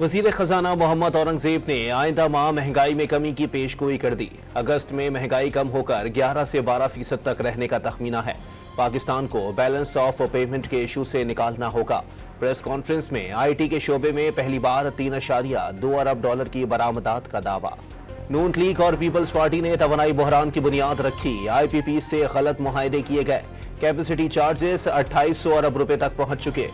वज़ीर खजाना मोहम्मद औरंगजेब ने आइंदा माह महंगाई में कमी की पेशगोई कर दी। अगस्त में महंगाई कम होकर 11 से 12% तक रहने का तखमीना है। पाकिस्तान को बैलेंस ऑफ पेमेंट के इशू से निकालना होगा। प्रेस कॉन्फ्रेंस में आईटी के शोबे में पहली बार 3.2 अरब डॉलर की बरामदात का दावा। नून लीग और पीपल्स पार्टी ने तवानाई बहरान की बुनियाद रखी। IPP से गलत मुआहदे किए गए। कैपेसिटी चार्जेस 2800 अरब रुपए तक पहुंच चुके।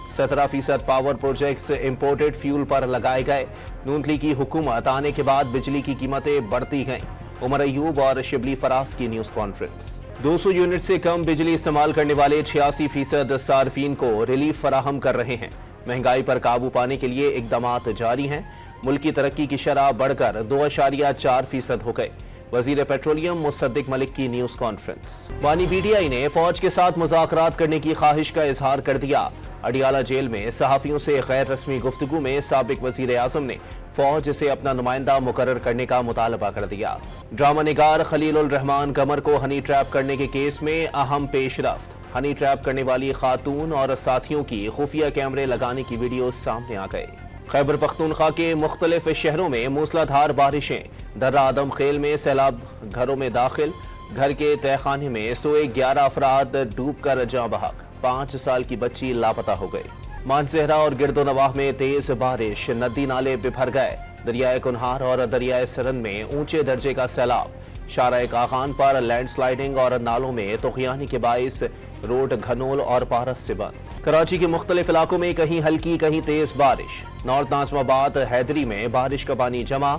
17% पावर प्रोजेक्ट्स इंपोर्टेड फ्यूल पर लगाए गए। नून लीग की हुकूमत आने के बाद बिजली की कीमतें बढ़ती गईं। उमर अयूब और शिबली फराज की न्यूज कॉन्फ्रेंस। 200 यूनिट से कम बिजली इस्तेमाल करने वाले 86% सार्फिन को रिलीफ फराहम कर रहे हैं। महंगाई पर काबू पाने के लिए इकदामात जारी हैं। मुल्क की तरक्की की शरह बढ़कर 2.4% हो गए। वजीर पेट्रोलियम मुसद्दिक मलिक की न्यूज कॉन्फ्रेंस। बानी PTI ने फौज के साथ मुज़ाकरात करने की ख्वाहिश का इजहार कर दिया। अडियाला जेल में सहाफियों से गैर रस्मी गुफ्तगू में साबिक वजीर आजम ने फौज से अपना नुमाइंदा मुकर्रर करने का मुतालबा कर दिया। ड्रामा निगार खलीलुर रहमान कमर को हनी ट्रैप करने के केस में अहम पेशरफ्त। हनी ट्रैप करने वाली खातून और साथियों की खुफिया कैमरे लगाने की वीडियो सामने आ गए। खैबर पख्तूनख्वा के मुख्तलिफ शहरों में मूसलाधार बारिशें। दर्रा आदम खेल में सैलाब घरों में दाखिल। घर के तहखाने में सोए 11 अफराद डूब कर जाँ बहक। 5 साल की बच्ची लापता हो गई। मानसेहरा और गिरदोनवाह में तेज बारिश। नदी नाले बिफर गए। दरियाए कुन्हार और दरियाए सरन में ऊंचे दर्जे का सैलाब। शारा काखान पर लैंडस्लाइडिंग और नालों में तुग़यानी के बाइस रोड घनोल और पारस से बंद। कराची के मुख्तलिफ इलाकों में कहीं हल्की कहीं तेज बारिश। नॉर्थ नाज़िमाबाद हैदरी में बारिश का पानी जमा।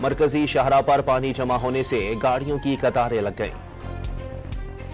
मरकजी शाहरा पर पानी जमा होने से गाड़ियों की कतारें लग गईं।